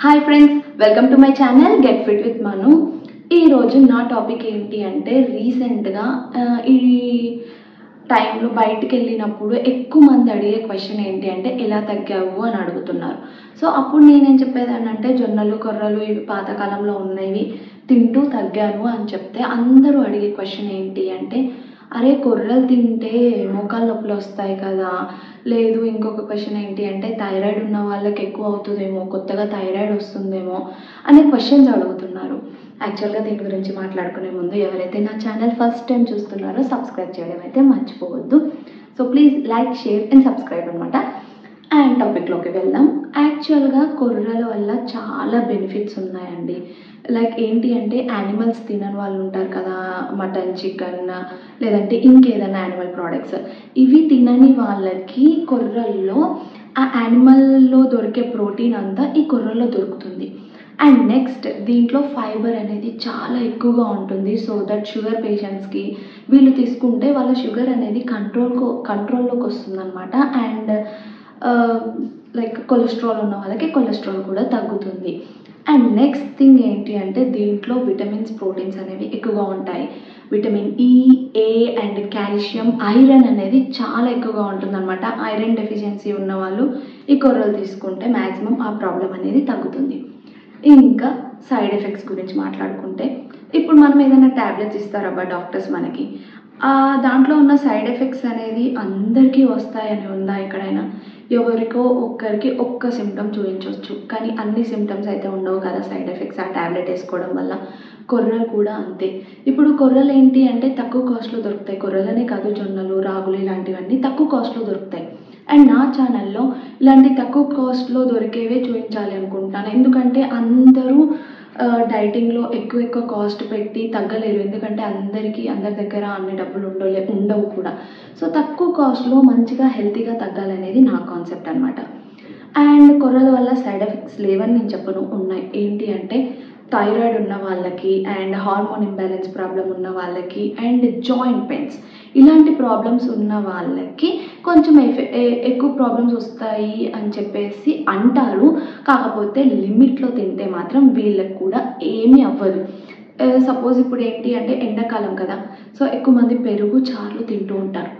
Hi friends, welcome to my channel get fit with Manu. ఈరోజు నా topic ఏంటి అంటే రీసెంట్గా ఈ టైంలో బయటికి వెళ్ళినప్పుడు ఎక్కువ మంది అడిగే క్వశ్చన్ ఏంటి అంటే ఎలా తగ్గావు అని అడుగుతున్నారు. సో అప్పుడు నేనేం చెప్పేదాన్ని అంటే జొన్నలు కొర్రలు ఇవి పాతకాలంలో ఉన్నవి తింటూ తగ్గాను అని చెప్తే అందరూ అడిగే క్వశ్చన్ ఏంటి అంటే అరే కొర్రలు తింటే మోకాలు నొప్పులు వస్తాయి కదా, లేదు ఇంకొక క్వశ్చన్ ఏంటి అంటే థైరాయిడ్ ఉన్న వాళ్ళకి ఎక్కువ అవుతుందేమో, కొత్తగా థైరాయిడ్ వస్తుందేమో అనే క్వశ్చన్స్ అడుగుతున్నారు. యాక్చువల్గా దీని గురించి మాట్లాడుకునే ముందు ఎవరైతే నా ఛానల్ ఫస్ట్ టైం చూస్తున్నారో సబ్స్క్రైబ్ చేయడం అయితే మర్చిపోవద్దు. So please like, share and subscribe అనమాట. అండ్ టాపిక్లోకి వెళ్దాం. యాక్చువల్గా కొర్రల వల్ల చాలా బెనిఫిట్స్ ఉన్నాయండి. లైక్ ఏంటి అంటే యానిమల్స్ తినని వాళ్ళు ఉంటారు కదా, మటన్, చికెన్ లేదంటే ఇంకేదైనా యానిమల్ ప్రోడక్ట్స్, ఇవి తినని వాళ్ళకి కొర్రల్లో ఆ యానిమల్లో దొరికే ప్రోటీన్ అంతా ఈ కొర్రల్లో దొరుకుతుంది. అండ్ నెక్స్ట్ దీంట్లో ఫైబర్ అనేది చాలా ఎక్కువగా ఉంటుంది. సో దట్ షుగర్ పేషెంట్స్కి వీళ్ళు తీసుకుంటే వాళ్ళ షుగర్ అనేది కంట్రోల్లోకి వస్తుంది అనమాట. అండ్ లైక్ కొలెస్ట్రాల్ ఉన్న వాళ్ళకి కొలెస్ట్రాల్ కూడా తగ్గుతుంది. అండ్ నెక్స్ట్ థింగ్ ఏంటి అంటే దీంట్లో విటమిన్స్, ప్రోటీన్స్ అనేవి ఎక్కువగా ఉంటాయి. Vitamin E, A and calcium, iron అనేది చాలా ఎక్కువగా ఉంటుంది అనమాట. ఐరన్ డెఫిషియన్సీ ఉన్న వాళ్ళు ఈ కొర్రలు తీసుకుంటే మ్యాక్సిమం ఆ ప్రాబ్లం అనేది తగ్గుతుంది. ఇంకా సైడ్ ఎఫెక్ట్స్ గురించి మాట్లాడుకుంటే ఇప్పుడు మనం ఏదైనా ట్యాబ్లెట్స్ ఇస్తారబ్బా డాక్టర్స్ మనకి, దాంట్లో ఉన్న సైడ్ ఎఫెక్ట్స్ అనేది అందరికీ వస్తాయని ఉందా ఎక్కడైనా? ఎవరికో ఒక్కరికి ఒక్క సిమ్టమ్ చూపించవచ్చు, కానీ అన్ని సిమ్టమ్స్ అయితే ఉండవు కదా సైడ్ ఎఫెక్ట్స్ ఆ ట్యాబ్లెట్ వేసుకోవడం వల్ల. కొర్రలు కూడా అంతే. ఇప్పుడు కొర్రలు ఏంటి అంటే తక్కువ కాస్ట్లో దొరుకుతాయి. కొర్రలనే కాదు, జొన్నలు, రాగులు ఇలాంటివన్నీ తక్కువ కాస్ట్లో దొరుకుతాయి. అండ్ నా ఛానల్లో ఇలాంటి తక్కువ కాస్ట్లో దొరికేవే చూపించాలి అనుకుంటాను. ఎందుకంటే అందరూ డైటింగ్లో ఎక్కువ కాస్ట్ పెట్టి తగ్గలేరు. ఎందుకంటే అందరి దగ్గర అన్ని డబ్బులు ఉండవు కూడా. సో తక్కువ కాస్ట్లో మంచిగా హెల్తీగా తగ్గాలనేది నా కాన్సెప్ట్ అనమాట. అండ్ కొర్రల వల్ల సైడ్ ఎఫెక్ట్స్ లేవని నేను చెప్పను, ఉన్నాయి. ఏంటి అంటే థైరాయిడ్ ఉన్న వాళ్ళకి అండ్ హార్మోన్ ఇంబ్యాలెన్స్ ప్రాబ్లం ఉన్న వాళ్ళకి అండ్ జాయింట్ పెయిన్స్ ఇలాంటి ప్రాబ్లమ్స్ ఉన్న వాళ్ళకి కొంచెం ఎక్కువ ప్రాబ్లమ్స్ వస్తాయి అని చెప్పేసి అంటారు. కాకపోతే లిమిట్లో తింటే మాత్రం వీళ్ళకి కూడా ఏమీ అవ్వదు. సపోజ్ ఇప్పుడు ఏంటి అంటే ఎండాకాలం కదా, సో ఎక్కువ మంది పెరుగు, చారులు తింటూ ఉంటారు.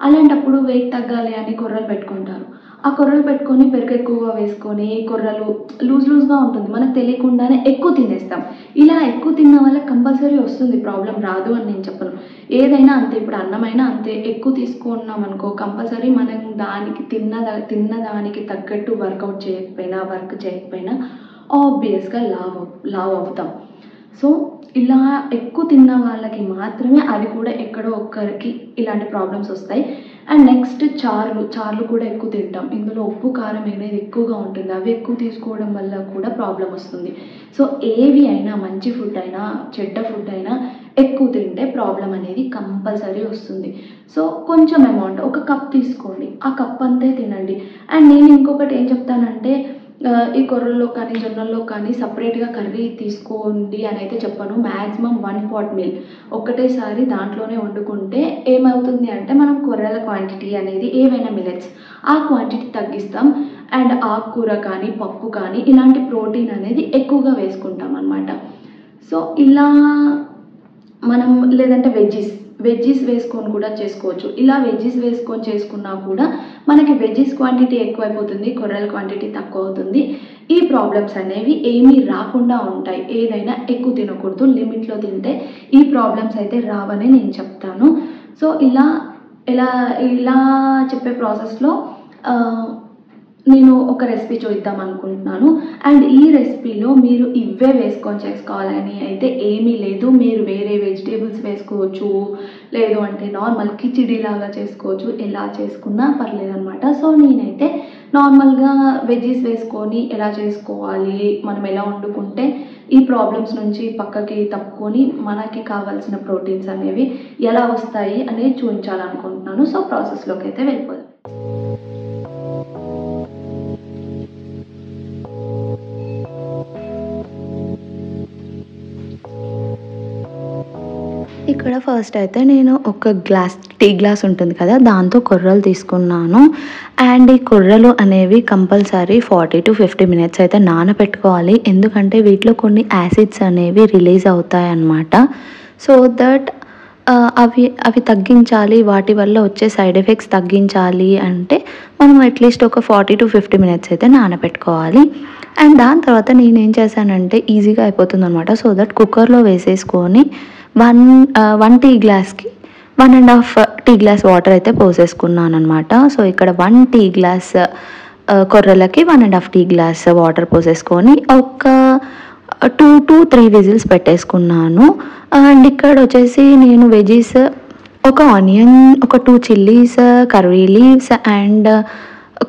అలాంటప్పుడు వెయిట్ తగ్గాలి అని కొర్రలు పెట్టుకుంటారు. ఆ కొర్రలు పెట్టుకొని పెరుగు ఎక్కువగా వేసుకొని కొర్రలు లూజ్గా ఉంటుంది, మనకు తెలియకుండానే ఎక్కువ తినేస్తాం. ఇలా ఎక్కువ తిన్న వాళ్ళకి కంపల్సరీ వస్తుంది, ప్రాబ్లం రాదు అని నేను చెప్పను. ఏదైనా అంతే, ఇప్పుడు అన్నమైనా అంతే. ఎక్కువ తీసుకున్నాం అనుకో కంపల్సరీ మనం దానికి తిన్న దానికి తగ్గట్టు వర్క్ చేయకపోయినా ఆబ్వియస్గా లావ్ అవుతాం. సో ఇలా ఎక్కువ తిన్న వాళ్ళకి మాత్రమే అది కూడా ఎక్కడో ఒక్కరికి ఇలాంటి ప్రాబ్లమ్స్ వస్తాయి. అండ్ నెక్స్ట్ చారులు కూడా ఎక్కువ తింటాం. ఇందులో ఉప్పు, కారం అనేది ఎక్కువగా ఉంటుంది. అవి ఎక్కువ తీసుకోవడం వల్ల కూడా ప్రాబ్లం వస్తుంది. సో ఏవి అయినా, మంచి ఫుడ్ అయినా చెడ్డ ఫుడ్ అయినా ఎక్కువ తింటే ప్రాబ్లం అనేది కంపల్సరీ వస్తుంది. సో కొంచెం అమౌంట్, ఒక కప్ తీసుకోండి, ఆ కప్ అంతే తినండి. అండ్ నేను ఇంకొకటి ఏం చెప్తానంటే ఈ కొర్రల్లో కానీ జొన్నల్లో కానీ సపరేట్గా కర్రీ తీసుకోండి అని అయితే చెప్పను. మ్యాక్సిమం 1 pot మీల్ ఒక్కటేసారి దాంట్లోనే వండుకుంటే ఏమవుతుంది అంటే మనం కొర్రల క్వాంటిటీ అనేది ఏవైనా మిల్లెట్స్ ఆ క్వాంటిటీ తగ్గిస్తాం. అండ్ ఆకుకూర కానీ పప్పు కానీ ఇలాంటి ప్రోటీన్ అనేది ఎక్కువగా వేసుకుంటాం అన్నమాట. సో ఇలా మనం లేదంటే వెజ్జీస్ వేసుకొని కూడా చేసుకోవచ్చు. ఇలా వెజ్జీస్ వేసుకొని చేసుకున్నా కూడా మనకి వెజ్జీస్ క్వాంటిటీ ఎక్కువైపోతుంది, కొర్రల క్వాంటిటీ తక్కువ అవుతుంది. ఈ ప్రాబ్లమ్స్ అనేవి ఏమీ రాకుండా ఉంటాయి. ఏదైనా ఎక్కువ తినకూడదు, లిమిట్లో తింటే ఈ ప్రాబ్లమ్స్ అయితే రావని నేను చెప్తాను. సో ఇలా చెప్పే ప్రాసెస్లో నేను ఒక రెసిపీ చూద్దాం అనుకుంటున్నాను. అండ్ ఈ రెసిపీలో మీరు ఇవే వేసుకొని చేసుకోవాలని అయితే ఏమీ లేదు. మీరు వేరే వెజిటేబుల్స్ వేసుకోవచ్చు, లేదు అంటే నార్మల్ కిచిడి లాగా చేసుకోవచ్చు, ఎలా చేసుకున్నా పర్లేదన్నమాట. సో నేనైతే నార్మల్గా వెజ్జీస్ వేసుకొని ఎలా చేసుకోవాలి, మనం ఎలా వండుకుంటే ఈ ప్రాబ్లమ్స్ నుంచి పక్కకి తప్పుకొని మనకి కావాల్సిన ప్రోటీన్స్ అనేవి ఎలా వస్తాయి అనేది చూపించాలనుకుంటున్నాను. సో ప్రాసెస్లోకి అయితే వెళ్ళిపోదాం. ఇక్కడ ఫస్ట్ అయితే నేను ఒక టీ గ్లాస్ ఉంటుంది కదా, దాంతో కొర్రలు తీసుకున్నాను. అండ్ ఈ కొర్రలు అనేవి కంపల్సరీ 40-50 మినిట్స్ అయితే నానబెట్టుకోవాలి. ఎందుకంటే వీటిలో కొన్ని యాసిడ్స్ అనేవి రిలీజ్ అవుతాయి అన్నమాట. సో దట్ అవి తగ్గించాలి, వాటి వల్ల వచ్చే సైడ్ ఎఫెక్ట్స్ తగ్గించాలి అంటే మనం అట్లీస్ట్ ఒక 40-50 మినిట్స్ అయితే నానబెట్టుకోవాలి. అండ్ దాని తర్వాత నేనేం చేశానంటే ఈజీగా అయిపోతుంది అనమాట. సో దట్ కుక్కర్లో వేసేసుకొని 1 టీ గ్లాస్కి 1.5 టీ గ్లాస్ వాటర్ అయితే పోసేసుకున్నాను అనమాట. సో ఇక్కడ 1 టీ గ్లాస్ కొర్రలకి 1.5 టీ గ్లాస్ వాటర్ పోసేసుకొని ఒక 2-3 విజిల్స్ పెట్టేసుకున్నాను. అండ్ ఇక్కడ వచ్చేసి నేను వెజీస్ ఒక ఆనియన్, ఒక 2 చిల్లీస్, కర్రీ లీవ్స్ అండ్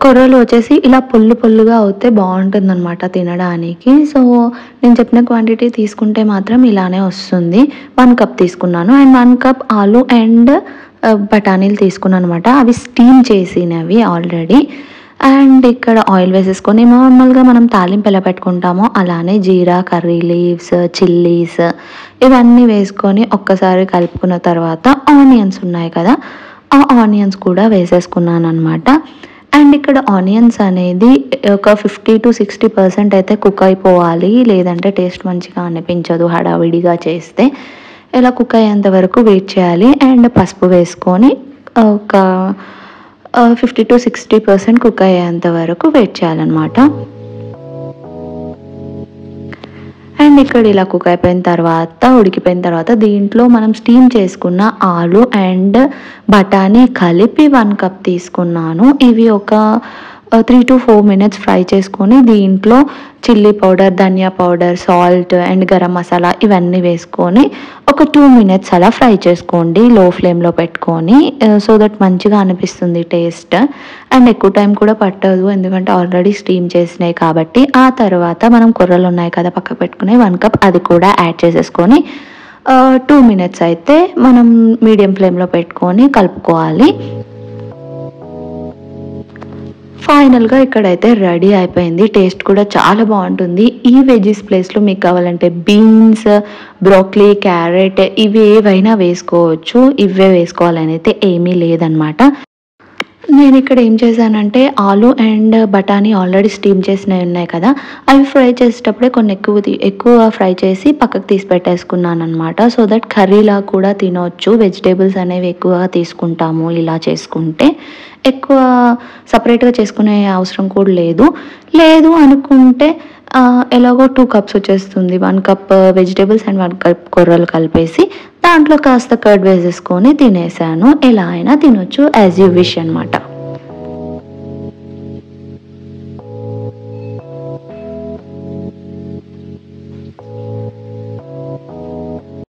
కొర్రలు వచ్చేసి ఇలా పొల్లుగా అవుతే బాగుంటుందన్నమాట తినడానికి. సో నేను చెప్పిన క్వాంటిటీ తీసుకుంటే మాత్రం ఇలానే వస్తుంది. 1 కప్ తీసుకున్నాను. అండ్ 1 కప్ ఆలు అండ్ బఠానీలు తీసుకున్నాను అనమాట. అవి స్టీమ్ చేసినవి ఆల్రెడీ. అండ్ ఇక్కడ ఆయిల్ వేసేసుకొని నార్మల్గా మనం తాలింపు ఎలా పెట్టుకుంటామో అలానే జీరా, కర్రీ లీవ్స్, చిల్లీస్ ఇవన్నీ వేసుకొని ఒక్కసారి కలుపుకున్న తర్వాత ఆనియన్స్ ఉన్నాయి కదా, ఆ ఆనియన్స్ కూడా వేసేసుకున్నాను అనమాట. అండ్ ఇక్కడ ఆనియన్స్ అనేది ఒక 50-60% అయితే కుక్ అయిపోవాలి, లేదంటే టేస్ట్ మంచిగా అనిపించదు హడావిడిగా చేస్తే. ఇలా కుక్ అయ్యేంత వరకు వెయిట్ చేయాలి. అండ్ పసుపు వేసుకొని ఒక 50-60% కుక్ అయ్యేంత వరకు వెయిట్ చేయాలన్నమాట. అండ్ ఇక్కడ ఇలా కుక్ అయిపోయిన తర్వాత, ఉడికిపోయిన తర్వాత దీంట్లో మనం స్టీమ్ చేసుకున్న ఆలు అండ్ బఠానీ కలిపి 1 కప్ తీసుకున్నాను. ఇవి ఒక 3-4 మినిట్స్ ఫ్రై చేసుకొని దీంట్లో chilli powder, dhania powder, salt and garam masala ఇవన్నీ వేసుకొని ఒక 2 మినిట్స్ అలా ఫ్రై చేసుకోండి లో ఫ్లేమ్లో పెట్టుకొని. సో దట్ మంచిగా అనిపిస్తుంది టేస్ట్. అండ్ ఎక్కువ టైం కూడా పట్టదు, ఎందుకంటే ఆల్రెడీ స్టీమ్ చేసినాయి కాబట్టి. ఆ తర్వాత మనం కొర్రలు ఉన్నాయి కదా పక్క పెట్టుకుని 1 కప్ అది కూడా యాడ్ చేసేసుకొని 2 మినిట్స్ అయితే మనం మీడియం ఫ్లేమ్లో పెట్టుకొని కలుపుకోవాలి. ఫైనల్గా ఇక్కడైతే రెడీ అయిపోయింది. టేస్ట్ కూడా చాలా బాగుంటుంది. ఈ వెజీస్ ప్లేస్లో మీకు కావాలంటే బీన్స్, బ్రోకలీ, క్యారెట్ ఇవి ఏవైనా వేసుకోవచ్చు. ఇవే వేసుకోవాలని అయితే ఏమీ లేదనమాట. నేను ఇక్కడ ఏం చేశానంటే ఆలు అండ్ బఠానీ ఆల్రెడీ స్టీమ్ చేసినవి ఉన్నాయి కదా, అవి ఫ్రై చేసేటప్పుడే కొన్ని ఎక్కువ ఫ్రై చేసి పక్కకు తీసి పెట్టేసుకున్నాను అనమాట. సో దట్ కర్రీలా కూడా తినవచ్చు. వెజిటేబుల్స్ అనేవి ఎక్కువగా తీసుకుంటాము ఇలా చేసుకుంటే. ఎక్కువ సపరేట్గా చేసుకునే అవసరం కూడా లేదు అనుకుంటే ఎలాగో 2 కప్స్ వచ్చేస్తుంది. 1 కప్ వెజిటేబుల్స్ అండ్ 1 కప్ కొర్రలు కలిపేసి దాంట్లో కాస్త కర్డ్ వేసేసుకొని తినేసాను. ఎలా అయినా తినొచ్చు, యాజ్ యూ విష్ అనమాట.